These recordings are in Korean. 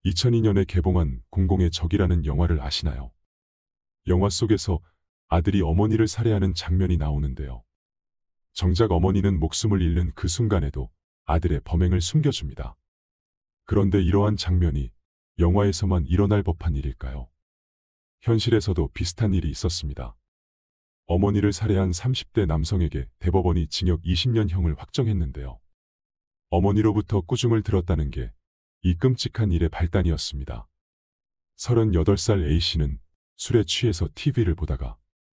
2002년에 개봉한 공공의 적이라는 영화를 아시나요? 영화 속에서 아들이 어머니를 살해하는 장면이 나오는데요. 정작 어머니는 목숨을 잃는 그 순간에도 아들의 범행을 숨겨줍니다. 그런데 이러한 장면이 영화에서만 일어날 법한 일일까요? 현실에서도 비슷한 일이 있었습니다. 어머니를 살해한 30대 남성에게 대법원이 징역 20년형을 확정했는데요. 어머니로부터 꾸중을 들었다는 게 이 끔찍한 일의 발단이었습니다. 38살 A씨는 술에 취해서 TV를 보다가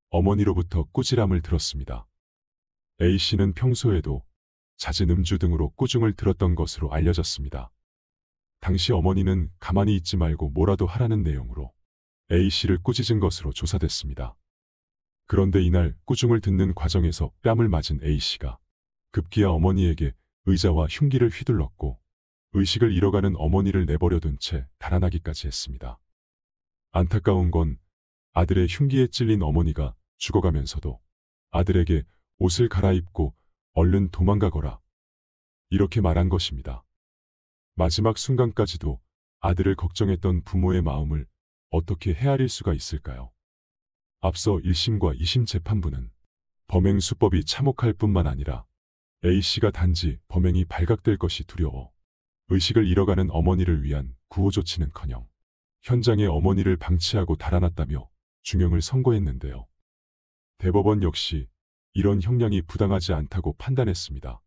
어머니로부터 꾸지람을 들었습니다. A씨는 평소에도 잦은 음주 등으로 꾸중을 들었던 것으로 알려졌습니다. 당시 어머니는 가만히 있지 말고 뭐라도 하라는 내용으로 A씨를 꾸짖은 것으로 조사됐습니다. 그런데 이날 꾸중을 듣는 과정에서 뺨을 맞은 A씨가 급기야 어머니에게 의자와 흉기를 휘둘렀고 의식을 잃어가는 어머니를 내버려둔 채 달아나기까지 했습니다. 안타까운 건 아들의 흉기에 찔린 어머니가 죽어가면서도 아들에게 옷을 갈아입고 얼른 도망가거라 이렇게 말한 것입니다. 마지막 순간까지도 아들을 걱정했던 부모의 마음을 어떻게 헤아릴 수가 있을까요? 앞서 1심과 2심 재판부는 범행 수법이 참혹할 뿐만 아니라 A씨가 단지 범행이 발각될 것이 두려워 의식을 잃어가는 어머니를 위한 구호조치는커녕 현장에 어머니를 방치하고 달아났다며 중형을 선고했는데요. 대법원 역시 이런 형량이 부당하지 않다고 판단했습니다.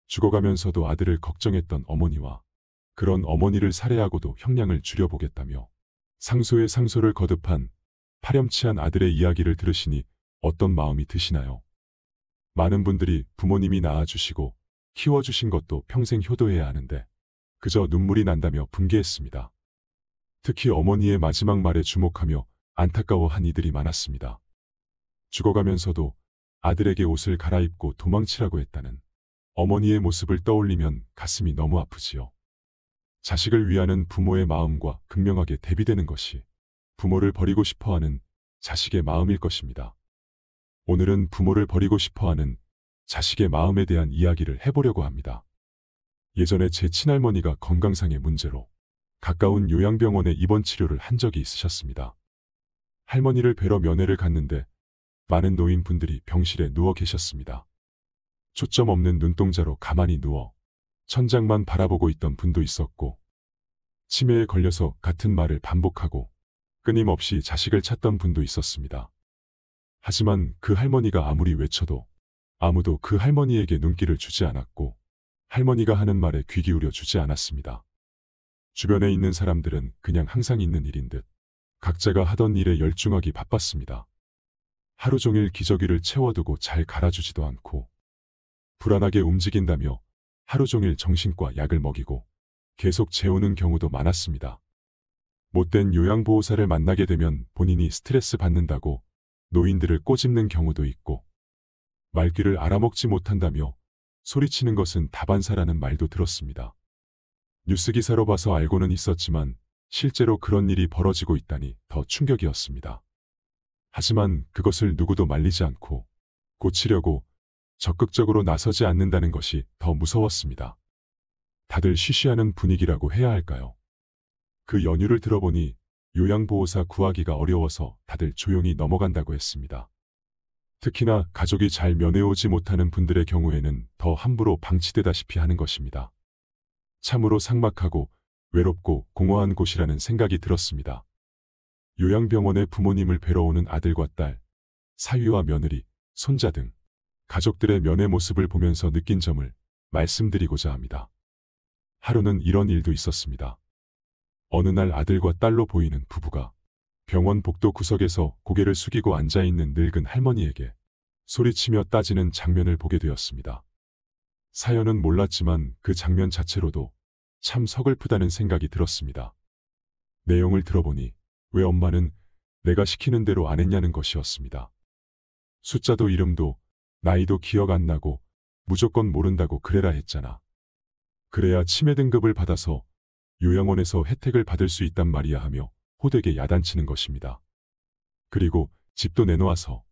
죽어가면서도 아들을 걱정했던 어머니와 그런 어머니를 살해하고도 형량을 줄여보겠다며 상소에 상소를 거듭한 파렴치한 아들의 이야기를 들으시니 어떤 마음이 드시나요? 많은 분들이 부모님이 낳아주시고 키워주신 것도 평생 효도해야 하는데 그저 눈물이 난다며 분개했습니다. 특히 어머니의 마지막 말에 주목하며 안타까워한 이들이 많았습니다. 죽어가면서도 아들에게 옷을 갈아입고 도망치라고 했다는 어머니의 모습을 떠올리면 가슴이 너무 아프지요. 자식을 위하는 부모의 마음과 극명하게 대비되는 것이 부모를 버리고 싶어하는 자식의 마음일 것입니다. 오늘은 부모를 버리고 싶어하는 자식의 마음에 대한 이야기를 해보려고 합니다. 예전에 제 친할머니가 건강상의 문제로 가까운 요양병원에 입원 치료를 한 적이 있으셨습니다. 할머니를 뵈러 면회를 갔는데 많은 노인분들이 병실에 누워 계셨습니다. 초점 없는 눈동자로 가만히 누워 천장만 바라보고 있던 분도 있었고 치매에 걸려서 같은 말을 반복하고 끊임없이 자식을 찾던 분도 있었습니다. 하지만 그 할머니가 아무리 외쳐도 아무도 그 할머니에게 눈길을 주지 않았고 할머니가 하는 말에 귀 기울여 주지 않았습니다. 주변에 있는 사람들은 그냥 항상 있는 일인 듯 각자가 하던 일에 열중하기 바빴습니다. 하루 종일 기저귀를 채워두고 잘 갈아주지도 않고 불안하게 움직인다며 하루 종일 정신과 약을 먹이고 계속 재우는 경우도 많았습니다. 못된 요양보호사를 만나게 되면 본인이 스트레스 받는다고 노인들을 꼬집는 경우도 있고 말귀를 알아먹지 못한다며 소리치는 것은 다반사라는 말도 들었습니다. 뉴스 기사로 봐서 알고는 있었지만 실제로 그런 일이 벌어지고 있다니 더 충격이었습니다. 하지만 그것을 누구도 말리지 않고 고치려고 적극적으로 나서지 않는다는 것이 더 무서웠습니다. 다들 쉬쉬하는 분위기라고 해야 할까요? 그 연유를 들어보니 요양보호사 구하기가 어려워서 다들 조용히 넘어간다고 했습니다. 특히나 가족이 잘 면회오지 못하는 분들의 경우에는 더 함부로 방치되다시피 하는 것입니다. 참으로 삭막하고 외롭고 공허한 곳이라는 생각이 들었습니다. 요양병원에 부모님을 뵈러 오는 아들과 딸, 사위와 며느리, 손자 등 가족들의 면회 모습을 보면서 느낀 점을 말씀드리고자 합니다. 하루는 이런 일도 있었습니다. 어느 날 아들과 딸로 보이는 부부가 병원 복도 구석에서 고개를 숙이고 앉아있는 늙은 할머니에게 소리치며 따지는 장면을 보게 되었습니다. 사연은 몰랐지만 그 장면 자체로도 참 서글프다는 생각이 들었습니다. 내용을 들어보니 왜 엄마는 내가 시키는 대로 안 했냐는 것이었습니다. 숫자도 이름도 나이도 기억 안 나고 무조건 모른다고 그래라 했잖아. 그래야 치매 등급을 받아서 요양원에서 혜택을 받을 수 있단 말이야 하며 호되게 야단치는 것입니다. 그리고 집도 내놓아서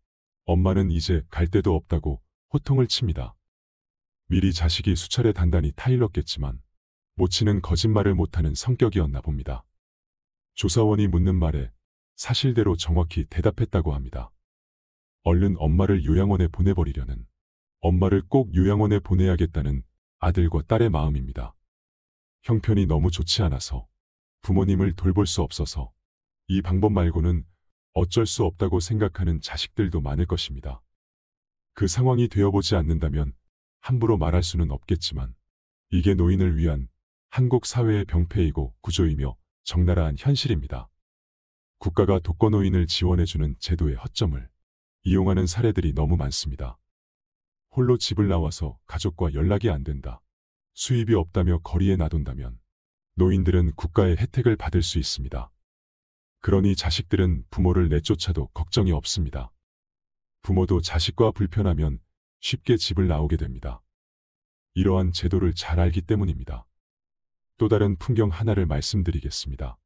엄마는 이제 갈 데도 없다고 호통을 칩니다. 미리 자식이 수차례 단단히 타일렀겠지만 모친은 거짓말을 못하는 성격이었나 봅니다. 조사원이 묻는 말에 사실대로 정확히 대답했다고 합니다. 얼른 엄마를 요양원에 보내버리려는, 엄마를 꼭 요양원에 보내야겠다는 아들과 딸의 마음입니다. 형편이 너무 좋지 않아서, 부모님을 돌볼 수 없어서 이 방법 말고는 어쩔 수 없다고 생각하는 자식들도 많을 것입니다. 그 상황이 되어보지 않는다면 함부로 말할 수는 없겠지만 이게 노인을 위한 한국 사회의 병폐이고 구조이며 적나라한 현실입니다. 국가가 독거노인을 지원해주는 제도의 허점을 이용하는 사례들이 너무 많습니다. 홀로 집을 나와서 가족과 연락이 안 된다. 수입이 없다며 거리에 놔둔다면 노인들은 국가의 혜택을 받을 수 있습니다. 그러니 자식들은 부모를 내쫓아도 걱정이 없습니다. 부모도 자식과 불편하면 쉽게 집을 나오게 됩니다. 이러한 제도를 잘 알기 때문입니다. 또 다른 풍경 하나를 말씀드리겠습니다.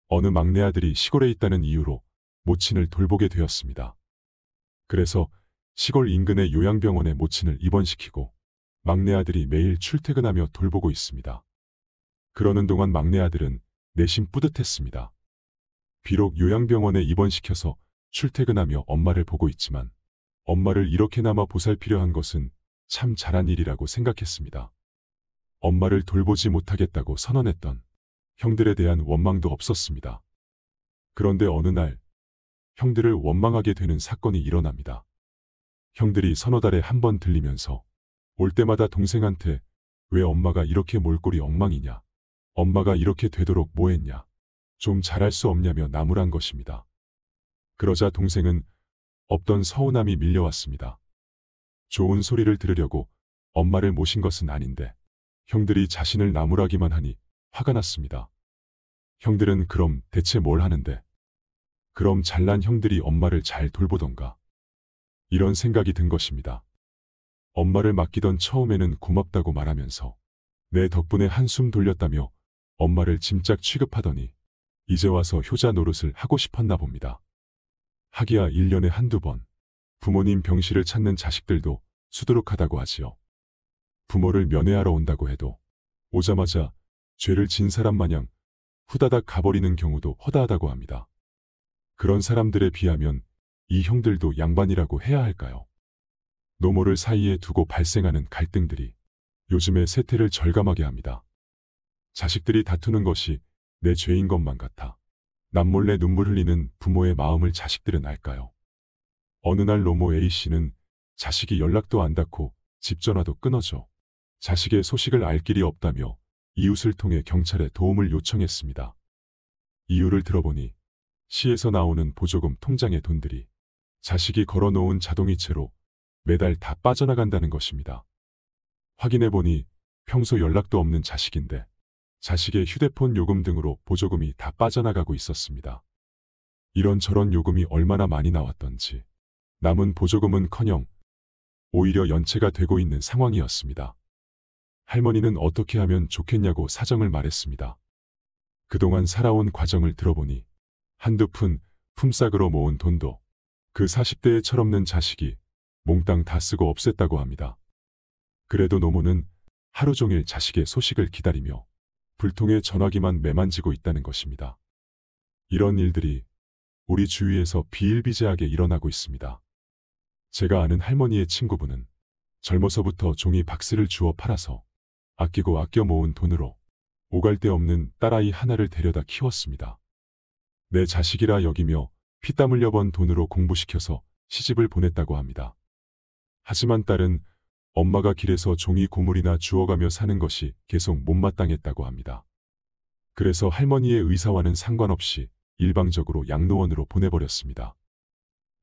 어느 막내 아들이 시골에 있다는 이유로 모친을 돌보게 되었습니다. 그래서 시골 인근의 요양병원에 모친을 입원시키고 막내 아들이 매일 출퇴근하며 돌보고 있습니다. 그러는 동안 막내 아들은 내심 뿌듯했습니다. 비록 요양병원에 입원시켜서 출퇴근하며 엄마를 보고 있지만 엄마를 이렇게나마 보살피려 한 것은 참 잘한 일이라고 생각했습니다. 엄마를 돌보지 못하겠다고 선언했던 형들에 대한 원망도 없었습니다. 그런데 어느 날 형들을 원망하게 되는 사건이 일어납니다. 형들이 서너 달에 한 번 들리면서 올 때마다 동생한테 왜 엄마가 이렇게 몰골이 엉망이냐, 엄마가 이렇게 되도록 뭐 했냐, 좀 잘할 수 없냐며 나무란 것입니다. 그러자 동생은 없던 서운함이 밀려왔습니다. 좋은 소리를 들으려고 엄마를 모신 것은 아닌데 형들이 자신을 나무라기만 하니 화가 났습니다. 형들은 그럼 대체 뭘 하는데? 그럼 잘난 형들이 엄마를 잘 돌보던가. 이런 생각이 든 것입니다. 엄마를 맡기던 처음에는 고맙다고 말하면서 내 덕분에 한숨 돌렸다며 엄마를 짐짝 취급하더니 이제 와서 효자 노릇을 하고 싶었나 봅니다. 하기야 1년에 한두 번 부모님 병실을 찾는 자식들도 수두룩하다고 하지요. 부모를 면회하러 온다고 해도 오자마자 죄를 진 사람 마냥 후다닥 가버리는 경우도 허다하다고 합니다. 그런 사람들에 비하면 이 형들도 양반이라고 해야 할까요? 노모를 사이에 두고 발생하는 갈등들이 요즘의 세태를 절감하게 합니다. 자식들이 다투는 것이 내 죄인 것만 같아 남몰래 눈물 흘리는 부모의 마음을 자식들은 알까요? 어느 날 노모 A씨는 자식이 연락도 안 닿고 집 전화도 끊어져 자식의 소식을 알 길이 없다며 이웃을 통해 경찰에 도움을 요청했습니다. 이유를 들어보니 시에서 나오는 보조금 통장의 돈들이 자식이 걸어놓은 자동이체로 매달 다 빠져나간다는 것입니다. 확인해보니 평소 연락도 없는 자식인데 자식의 휴대폰 요금 등으로 보조금이 다 빠져나가고 있었습니다. 이런저런 요금이 얼마나 많이 나왔던지 남은 보조금은커녕 오히려 연체가 되고 있는 상황이었습니다. 할머니는 어떻게 하면 좋겠냐고 사정을 말했습니다. 그동안 살아온 과정을 들어보니 한두 푼 품삯으로 모은 돈도 그 40대에 철없는 자식이 몽땅 다 쓰고 없앴다고 합니다. 그래도 노모는 하루 종일 자식의 소식을 기다리며 불통의 전화기만 매만지고 있다는 것입니다. 이런 일들이 우리 주위에서 비일비재하게 일어나고 있습니다. 제가 아는 할머니의 친구분은 젊어서부터 종이 박스를 주워 팔아서 아끼고 아껴 모은 돈으로 오갈 데 없는 딸아이 하나를 데려다 키웠습니다. 내 자식이라 여기며 피땀 흘려 번 돈으로 공부시켜서 시집을 보냈다고 합니다. 하지만 딸은 엄마가 길에서 종이 고물이나 주워가며 사는 것이 계속 못마땅했다고 합니다. 그래서 할머니의 의사와는 상관없이 일방적으로 양로원으로 보내버렸습니다.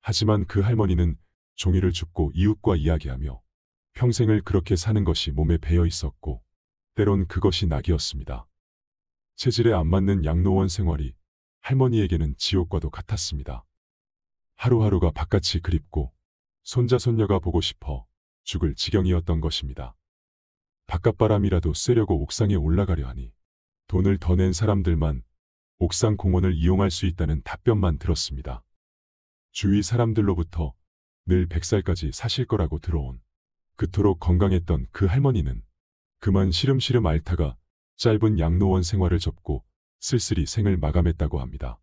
하지만 그 할머니는 종이를 줍고 이웃과 이야기하며 평생을 그렇게 사는 것이 몸에 배어 있었고 때론 그것이 낙이었습니다. 체질에 안 맞는 양로원 생활이 할머니에게는 지옥과도 같았습니다. 하루하루가 바깥이 그립고 손자 손녀가 보고 싶어 죽을 지경이었던 것입니다. 바깥바람이라도 쐬려고 옥상에 올라가려 하니 돈을 더 낸 사람들만 옥상 공원을 이용할 수 있다는 답변만 들었습니다. 주위 사람들로부터 늘 100살까지 사실 거라고 들어온 그토록 건강했던 그 할머니는 그만 시름시름 앓다가 짧은 양로원 생활을 접고 쓸쓸히 생을 마감했다고 합니다.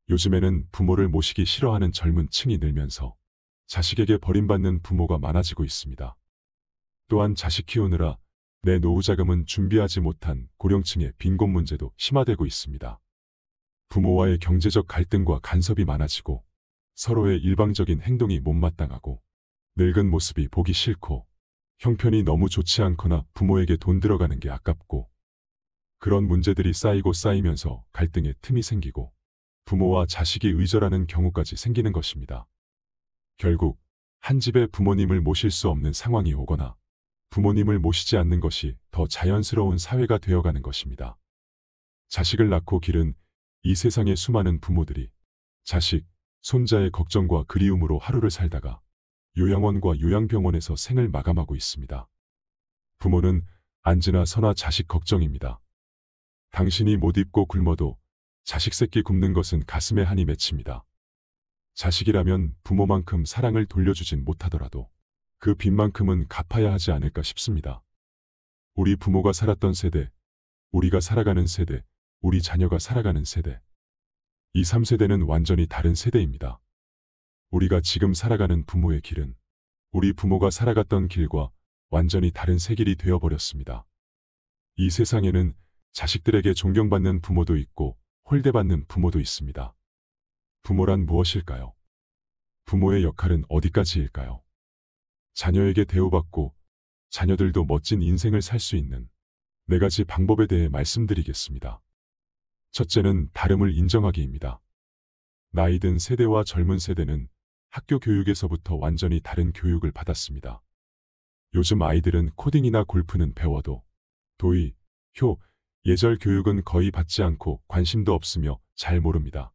요즘에는 부모를 모시기 싫어하는 젊은 층이 늘면서 자식에게 버림받는 부모가 많아지고 있습니다. 또한 자식 키우느라 내 노후 자금은 준비하지 못한 고령층의 빈곤 문제도 심화되고 있습니다. 부모와의 경제적 갈등과 간섭이 많아지고 서로의 일방적인 행동이 못마땅하고 늙은 모습이 보기 싫고 형편이 너무 좋지 않거나 부모에게 돈 들어가는 게 아깝고 그런 문제들이 쌓이고 쌓이면서 갈등의 틈이 생기고 부모와 자식이 의절하는 경우까지 생기는 것입니다. 결국 한 집에 부모님을 모실 수 없는 상황이 오거나 부모님을 모시지 않는 것이 더 자연스러운 사회가 되어가는 것입니다. 자식을 낳고 기른 이 세상의 수많은 부모들이 자식, 손자의 걱정과 그리움으로 하루를 살다가 요양원과 요양병원에서 생을 마감하고 있습니다. 부모는 안지나 서나 자식 걱정입니다. 당신이 못 입고 굶어도 자식 새끼 굶는 것은 가슴에 한이 맺힙니다. 자식이라면 부모만큼 사랑을 돌려주진 못하더라도 그 빚만큼은 갚아야 하지 않을까 싶습니다. 우리 부모가 살았던 세대, 우리가 살아가는 세대, 우리 자녀가 살아가는 세대. 이 3세대는 완전히 다른 세대입니다. 우리가 지금 살아가는 부모의 길은 우리 부모가 살아갔던 길과 완전히 다른 새 길이 되어버렸습니다. 이 세상에는 자식들에게 존경받는 부모도 있고 홀대받는 부모도 있습니다. 부모란 무엇일까요? 부모의 역할은 어디까지일까요? 자녀에게 대우받고 자녀들도 멋진 인생을 살 수 있는 4가지 방법에 대해 말씀드리겠습니다. 첫째는 다름을 인정하기입니다. 나이 든 세대와 젊은 세대는 학교 교육에서부터 완전히 다른 교육을 받았습니다. 요즘 아이들은 코딩이나 골프는 배워도 도의, 효, 예절 교육은 거의 받지 않고 관심도 없으며 잘 모릅니다.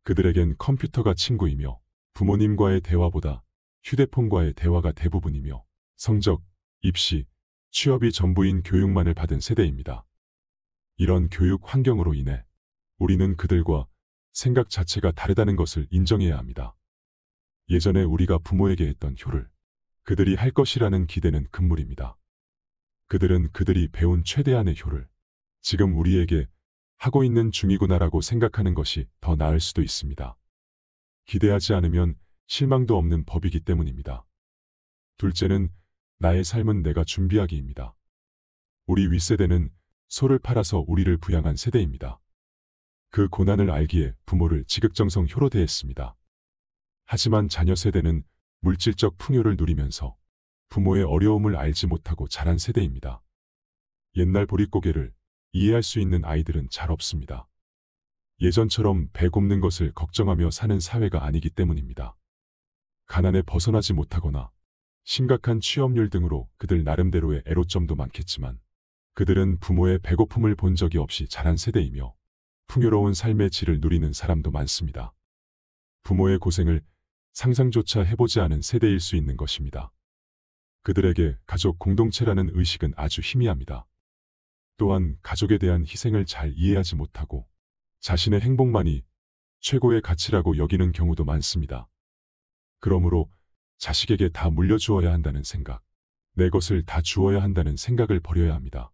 그들에겐 컴퓨터가 친구이며 부모님과의 대화보다 휴대폰과의 대화가 대부분이며 성적, 입시, 취업이 전부인 교육만을 받은 세대입니다. 이런 교육 환경으로 인해 우리는 그들과 생각 자체가 다르다는 것을 인정해야 합니다. 예전에 우리가 부모에게 했던 효를 그들이 할 것이라는 기대는 금물입니다. 그들은 그들이 배운 최대한의 효를 지금 우리에게 하고 있는 중이구나라고 생각하는 것이 더 나을 수도 있습니다. 기대하지 않으면 실망도 없는 법이기 때문입니다. 둘째는 나의 삶은 내가 준비하기입니다. 우리 윗세대는 소를 팔아서 우리를 부양한 세대입니다. 그 고난을 알기에 부모를 지극정성 효로 대했습니다. 하지만 자녀 세대는 물질적 풍요를 누리면서 부모의 어려움을 알지 못하고 자란 세대입니다. 옛날 보릿고개를 이해할 수 있는 아이들은 잘 없습니다. 예전처럼 배 굽는 것을 걱정하며 사는 사회가 아니기 때문입니다. 가난에 벗어나지 못하거나 심각한 취업률 등으로 그들 나름대로의 애로점도 많겠지만 그들은 부모의 배고픔을 본 적이 없이 자란 세대이며 풍요로운 삶의 질을 누리는 사람도 많습니다. 부모의 고생을 상상조차 해보지 않은 세대일 수 있는 것입니다. 그들에게 가족 공동체라는 의식은 아주 희미합니다. 또한 가족에 대한 희생을 잘 이해하지 못하고 자신의 행복만이 최고의 가치라고 여기는 경우도 많습니다. 그러므로 자식에게 다 물려주어야 한다는 생각, 내 것을 다 주어야 한다는 생각을 버려야 합니다.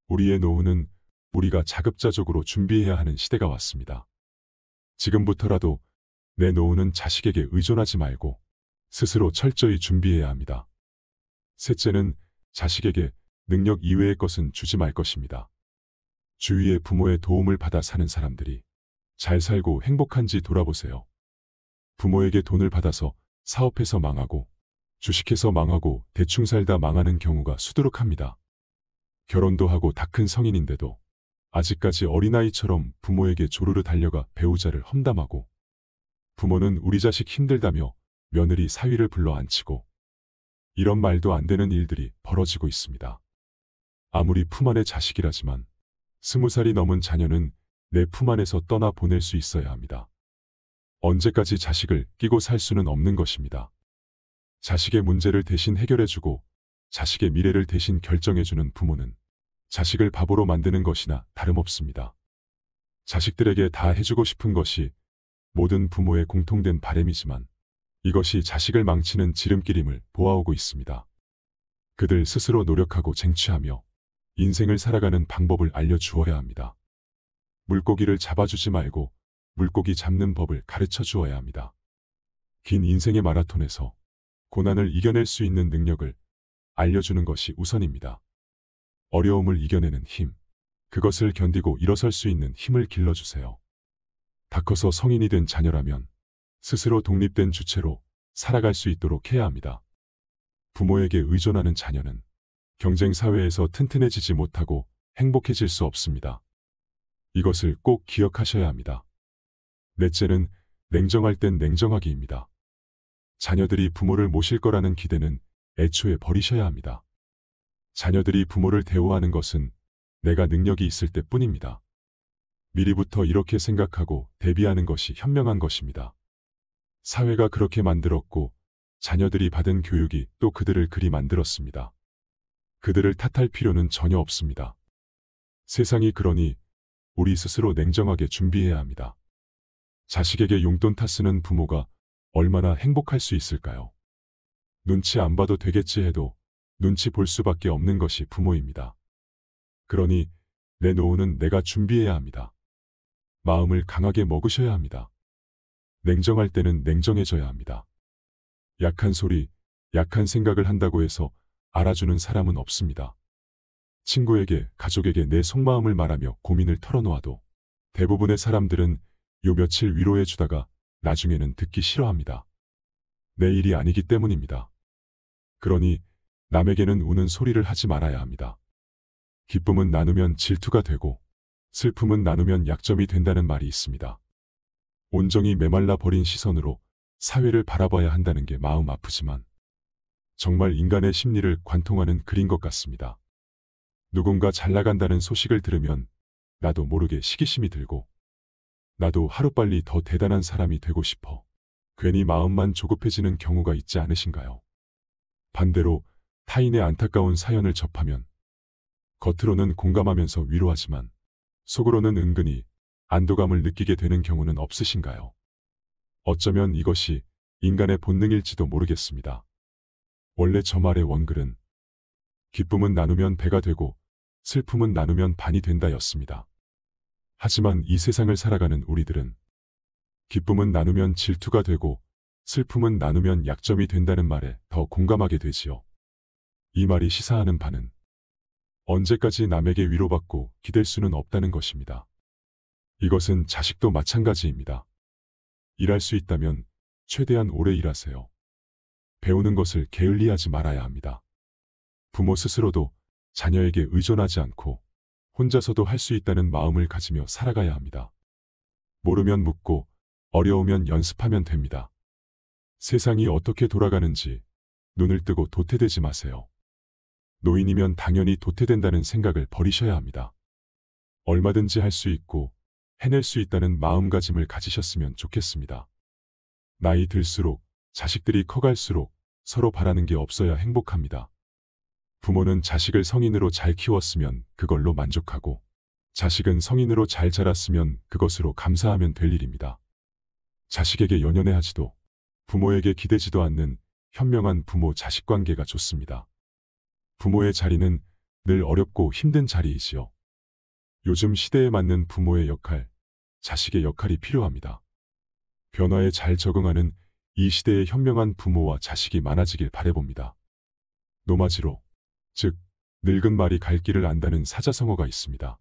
우리의 노후는 우리가 자급자족으로 준비해야 하는 시대가 왔습니다. 지금부터라도 내 노후는 자식에게 의존하지 말고 스스로 철저히 준비해야 합니다. 셋째는 자식에게 능력 이외의 것은 주지 말 것입니다. 주위의 부모의 도움을 받아 사는 사람들이 잘 살고 행복한지 돌아보세요. 부모에게 돈을 받아서 사업해서 망하고 주식해서 망하고 대충 살다 망하는 경우가 수두룩합니다. 결혼도 하고 다 큰 성인인데도 아직까지 어린아이처럼 부모에게 조르르 달려가 배우자를 험담하고 부모는 우리 자식 힘들다며 며느리 사위를 불러 앉히고 이런 말도 안 되는 일들이 벌어지고 있습니다. 아무리 품 안의 자식이라지만 20살이 넘은 자녀는 내 품 안에서 떠나 보낼 수 있어야 합니다. 언제까지 자식을 끼고 살 수는 없는 것입니다. 자식의 문제를 대신 해결해주고 자식의 미래를 대신 결정해주는 부모는 자식을 바보로 만드는 것이나 다름없습니다. 자식들에게 다 해주고 싶은 것이 모든 부모의 공통된 바람이지만 이것이 자식을 망치는 지름길임을 보아오고 있습니다. 그들 스스로 노력하고 쟁취하며 인생을 살아가는 방법을 알려주어야 합니다. 물고기를 잡아주지 말고 물고기 잡는 법을 가르쳐 주어야 합니다. 긴 인생의 마라톤에서 고난을 이겨낼 수 있는 능력을 알려주는 것이 우선입니다. 어려움을 이겨내는 힘, 그것을 견디고 일어설 수 있는 힘을 길러주세요. 다 커서 성인이 된 자녀라면 스스로 독립된 주체로 살아갈 수 있도록 해야 합니다. 부모에게 의존하는 자녀는 경쟁 사회에서 튼튼해지지 못하고 행복해질 수 없습니다. 이것을 꼭 기억하셔야 합니다. 넷째는 냉정할 땐 냉정하기입니다. 자녀들이 부모를 모실 거라는 기대는 애초에 버리셔야 합니다. 자녀들이 부모를 대우하는 것은 내가 능력이 있을 때뿐입니다. 미리부터 이렇게 생각하고 대비하는 것이 현명한 것입니다. 사회가 그렇게 만들었고 자녀들이 받은 교육이 또 그들을 그리 만들었습니다. 그들을 탓할 필요는 전혀 없습니다. 세상이 그러니 우리 스스로 냉정하게 준비해야 합니다. 자식에게 용돈 타쓰는 부모가 얼마나 행복할 수 있을까요? 눈치 안 봐도 되겠지 해도 눈치 볼 수밖에 없는 것이 부모입니다. 그러니 내 노후는 내가 준비해야 합니다. 마음을 강하게 먹으셔야 합니다. 냉정할 때는 냉정해져야 합니다. 약한 소리, 약한 생각을 한다고 해서 알아주는 사람은 없습니다. 친구에게, 가족에게 내 속마음을 말하며 고민을 털어놓아도 대부분의 사람들은 요 며칠 위로해 주다가 나중에는 듣기 싫어합니다. 내 일이 아니기 때문입니다. 그러니 남에게는 우는 소리를 하지 말아야 합니다. 기쁨은 나누면 질투가 되고 슬픔은 나누면 약점이 된다는 말이 있습니다. 온종일 메말라 버린 시선으로 사회를 바라봐야 한다는 게 마음 아프지만 정말 인간의 심리를 관통하는 글인 것 같습니다. 누군가 잘 나간다는 소식을 들으면 나도 모르게 시기심이 들고 나도 하루빨리 더 대단한 사람이 되고 싶어 괜히 마음만 조급해지는 경우가 있지 않으신가요? 반대로 타인의 안타까운 사연을 접하면 겉으로는 공감하면서 위로하지만 속으로는 은근히 안도감을 느끼게 되는 경우는 없으신가요? 어쩌면 이것이 인간의 본능일지도 모르겠습니다. 원래 저 말의 원글은 기쁨은 나누면 배가 되고 슬픔은 나누면 반이 된다였습니다. 하지만 이 세상을 살아가는 우리들은 기쁨은 나누면 질투가 되고 슬픔은 나누면 약점이 된다는 말에 더 공감하게 되지요. 이 말이 시사하는 바는 언제까지 남에게 위로받고 기댈 수는 없다는 것입니다. 이것은 자식도 마찬가지입니다. 일할 수 있다면 최대한 오래 일하세요. 배우는 것을 게을리하지 말아야 합니다. 부모 스스로도 자녀에게 의존하지 않고 혼자서도 할 수 있다는 마음을 가지며 살아가야 합니다. 모르면 묻고 어려우면 연습하면 됩니다. 세상이 어떻게 돌아가는지 눈을 뜨고 도태되지 마세요. 노인이면 당연히 도태된다는 생각을 버리셔야 합니다. 얼마든지 할 수 있고 해낼 수 있다는 마음가짐을 가지셨으면 좋겠습니다. 나이 들수록 자식들이 커갈수록 서로 바라는 게 없어야 행복합니다. 부모는 자식을 성인으로 잘 키웠으면 그걸로 만족하고 자식은 성인으로 잘 자랐으면 그것으로 감사하면 될 일입니다. 자식에게 연연해하지도 부모에게 기대지도 않는 현명한 부모-자식 관계가 좋습니다. 부모의 자리는 늘 어렵고 힘든 자리이지요. 요즘 시대에 맞는 부모의 역할, 자식의 역할이 필요합니다. 변화에 잘 적응하는 이 시대의 현명한 부모와 자식이 많아지길 바라봅니다. 노마지로, 즉 늙은 말이 갈 길을 안다는 사자성어가 있습니다.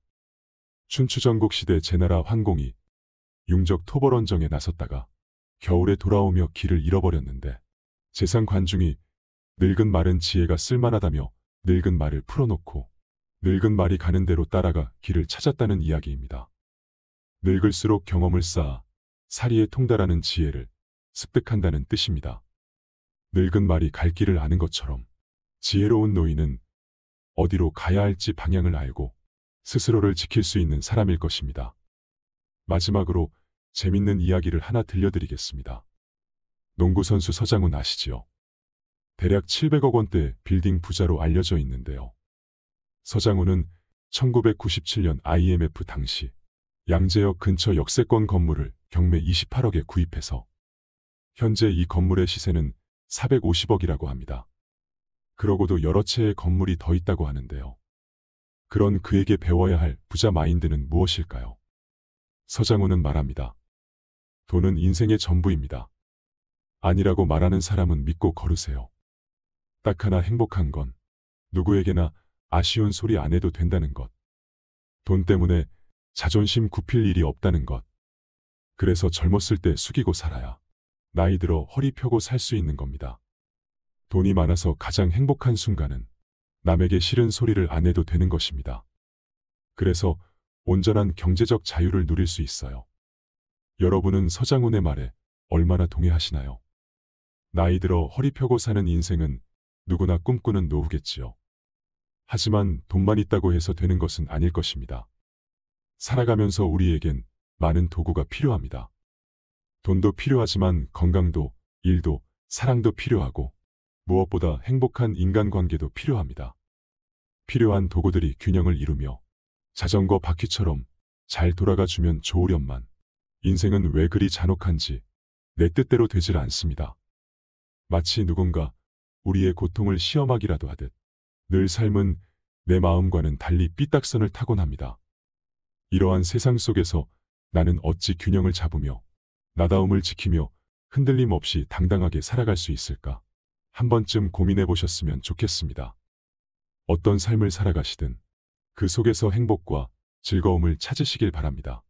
춘추전국 시대 제나라 환공이 융적 토벌원정에 나섰다가 겨울에 돌아오며 길을 잃어버렸는데 재상 관중이 늙은 말은 지혜가 쓸만하다며 늙은 말을 풀어놓고 늙은 말이 가는 대로 따라가 길을 찾았다는 이야기입니다. 늙을수록 경험을 쌓아 사리에 통달하는 지혜를 습득한다는 뜻입니다. 늙은 말이 갈 길을 아는 것처럼 지혜로운 노인은 어디로 가야 할지 방향을 알고 스스로를 지킬 수 있는 사람일 것입니다. 마지막으로 재밌는 이야기를 하나 들려드리겠습니다. 농구선수 서장훈 아시지요? 대략 700억 원대 빌딩 부자로 알려져 있는데요. 서장훈은 1997년 IMF 당시 양재역 근처 역세권 건물을 경매 28억에 구입해서 현재 이 건물의 시세는 450억이라고 합니다. 그러고도 여러 채의 건물이 더 있다고 하는데요. 그런 그에게 배워야 할 부자 마인드는 무엇일까요? 서장훈은 말합니다. 돈은 인생의 전부입니다. 아니라고 말하는 사람은 믿고 걸으세요. 딱 하나 행복한 건 누구에게나 아쉬운 소리 안 해도 된다는 것. 돈 때문에 자존심 굽힐 일이 없다는 것. 그래서 젊었을 때 숙이고 살아야 나이 들어 허리 펴고 살 수 있는 겁니다. 돈이 많아서 가장 행복한 순간은 남에게 싫은 소리를 안 해도 되는 것입니다. 그래서 온전한 경제적 자유를 누릴 수 있어요. 여러분은 서장훈의 말에 얼마나 동의하시나요? 나이 들어 허리 펴고 사는 인생은 누구나 꿈꾸는 노후겠지요. 하지만 돈만 있다고 해서 되는 것은 아닐 것입니다. 살아가면서 우리에겐 많은 도구가 필요합니다. 돈도 필요하지만 건강도, 일도, 사랑도 필요하고 무엇보다 행복한 인간관계도 필요합니다. 필요한 도구들이 균형을 이루며 자전거 바퀴처럼 잘 돌아가주면 좋으련만 인생은 왜 그리 잔혹한지 내 뜻대로 되질 않습니다. 마치 누군가 우리의 고통을 시험하기라도 하듯 늘 삶은 내 마음과는 달리 삐딱선을 타곤 합니다. 이러한 세상 속에서 나는 어찌 균형을 잡으며 나다움을 지키며 흔들림 없이 당당하게 살아갈 수 있을까? 한 번쯤 고민해 보셨으면 좋겠습니다. 어떤 삶을 살아가시든 그 속에서 행복과 즐거움을 찾으시길 바랍니다.